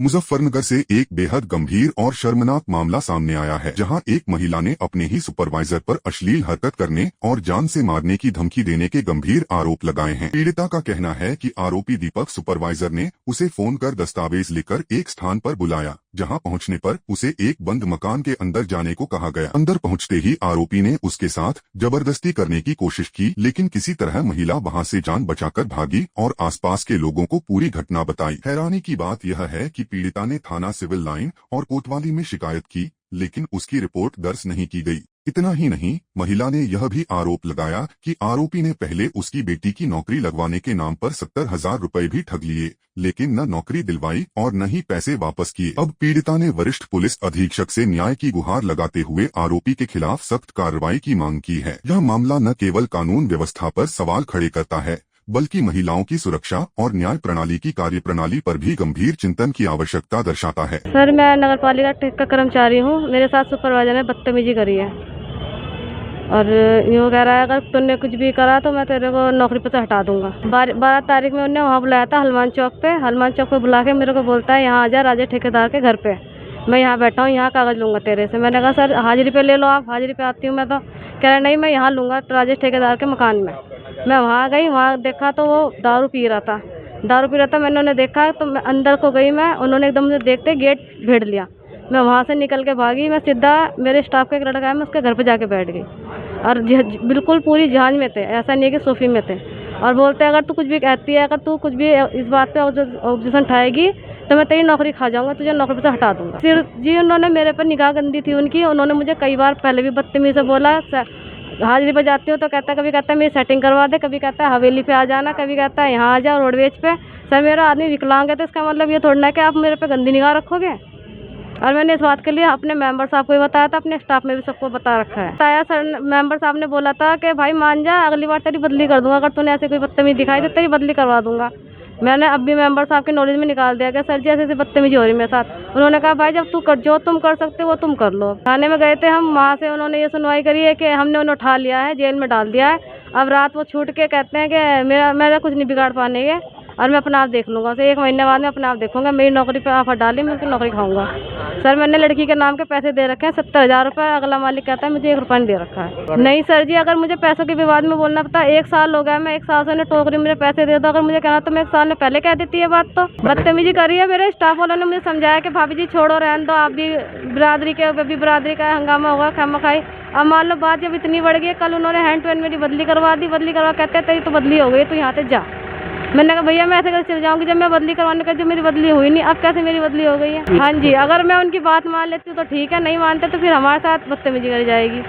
मुजफ्फरनगर से एक बेहद गंभीर और शर्मनाक मामला सामने आया है, जहां एक महिला ने अपने ही सुपरवाइजर पर अश्लील हरकत करने और जान से मारने की धमकी देने के गंभीर आरोप लगाए हैं। पीड़िता का कहना है कि आरोपी दीपक सुपरवाइजर ने उसे फोन कर दस्तावेज लेकर एक स्थान पर बुलाया, जहां पहुंचने पर उसे एक बंद मकान के अंदर जाने को कहा गया। अंदर पहुंचते ही आरोपी ने उसके साथ जबरदस्ती करने की कोशिश की, लेकिन किसी तरह महिला वहां से जान बचाकर भागी और आसपास के लोगों को पूरी घटना बताई। हैरानी की बात यह है कि पीड़िता ने थाना सिविल लाइन और कोतवाली में शिकायत की, लेकिन उसकी रिपोर्ट दर्ज नहीं की गई। इतना ही नहीं, महिला ने यह भी आरोप लगाया कि आरोपी ने पहले उसकी बेटी की नौकरी लगवाने के नाम पर 70,000 रुपए भी ठग लिए, लेकिन न नौकरी दिलवाई और न ही पैसे वापस किए। अब पीड़िता ने वरिष्ठ पुलिस अधीक्षक से न्याय की गुहार लगाते हुए आरोपी के खिलाफ सख्त कार्रवाई की मांग की है। यह मामला न केवल कानून व्यवस्था पर सवाल खड़े करता है, बल्कि महिलाओं की सुरक्षा और न्याय प्रणाली की कार्यप्रणाली पर भी गंभीर चिंतन की आवश्यकता दर्शाता है। सर, मैं नगर पालिका का कर्मचारी हूँ। मेरे साथ सुपरवाइजर ने बदतमीजी करी है और यूँ कह रहा है अगर तुमने कुछ भी करा तो मैं तेरे को नौकरी पर से हटा दूंगा। 12 तारीख में उन्हें वहाँ बुलाया था हनुमान चौक पे बुला के मेरे को बोलता है यहाँ आ जा राजेश ठेकेदार के घर पे, मैं यहाँ बैठा हूँ, यहाँ कागज़ लूँगा तेरे से। मैंने कहा सर हाजिरी पे ले लो, आप हाजिरी पे आती हूँ मैं। तो कह रहे नहीं, मैं यहाँ लूँगा राजेश ठेकेदार के मकान में। मैं वहाँ गई, वहाँ देखा तो वो दारू पी रहा था। मैंने उन्हें देखा तो मैं अंदर को गई, उन्होंने एकदम से देखते गेट भेड़ लिया। मैं वहाँ से निकल के भागी, मैं सीधा मेरे स्टाफ का एक लड़का है, मैं उसके घर पे जाके बैठ गई और बिल्कुल पूरी जांच में थे, ऐसा नहीं है कि सोफी में थे। और बोलते अगर तू कुछ भी कहती है, अगर तू कुछ भी इस बात पे ऑब्जेक्शन उठाएगी तो मैं तेरी नौकरी खा जाऊंगा, तुझे नौकरी से हटा दूंगा। सिर जी उन्होंने मेरे पर निगाह गंदी थी उनकी। उन्होंने मुझे कई बार पहले भी बदतमीजी से बोला। हाजिरी पे जाती हूँ तो कभी कहता है मेरी सेटिंग करवा दे, कभी कहता है हवेली पे आ जाना, कभी कहता है यहाँ आ जाओ रोडवेज पे। सर मेरा आदमी विकलांग है तो इसका मतलब ये थोड़ा ना कि आप मेरे पे गंदी निगाह रखोगे। और मैंने इस बात के लिए अपने मेंबर साहब को भी बताया था, अपने स्टाफ में भी सबको बता रखा है। बताया सर, मेंबर साहब ने बोला था कि भाई मान जा, अगली बार तेरी बदली कर दूंगा, अगर तूने ऐसे कोई बदतमीजी दिखाई तो तेरी बदली करवा दूंगा। मैंने अब भी मेंबर साहब के नॉलेज में निकाल दिया कि सर जी ऐसे बदतमीजी हो रही मेरे साथ। उन्होंने कहा भाई जब जो तुम कर सकते हो वो तुम कर लो। थाने में गए थे हम, वहाँ से उन्होंने ये सुनवाई करी है कि हमने उन्हें उठा लिया है, जेल में डाल दिया है। अब रात वो छूट के कहते हैं कि मेरा कुछ नहीं बिगाड़ पाएंगे और मैं अपना आप देख लूँगा। तो 1 महीने बाद में अपना आप देखूंगा, मेरी नौकरी पर ऑफर डाली, मैं उसकी नौकरी खाऊंगा। सर मैंने लड़की के नाम के पैसे दे रखे हैं 70,000 रुपये। अगला मालिक कहता है मुझे 1 रुपया नहीं दे रखा है। नहीं सर जी, अगर मुझे पैसों के विवाद में बोलना पड़ता, 1 साल हो गया, मैं 1 साल से उन्हें टोकरी मुझे पैसे दे दो, अगर मुझे कहना तो मैं 1 साल में पहले कह देती है बात। तो बदतमीजी करी है। मेरे स्टाफ वालों ने मुझे समझाया कि भाभी जी छोड़ो, रहने दो, आप भी बिरादरी का हंगामा होगा खामखाई। अब मान लो बात जब इतनी बढ़ गई, कल उन्होंने हैंड टू हैंड मेरी बदली करवा कहते तेरी तो बदली हो गई, तो यहाँ से जा। मैंने कहा भैया मैं ऐसे कैसे चल जाऊंगी, जब मैं बदली करवाने का, जब मेरी बदली हुई नहीं, अब कैसे मेरी बदली हो गई है। हाँ जी, अगर मैं उनकी बात मान लेती हूँ तो ठीक है, नहीं मानते तो फिर हमारे साथ बदतमीजी करी जाएगी।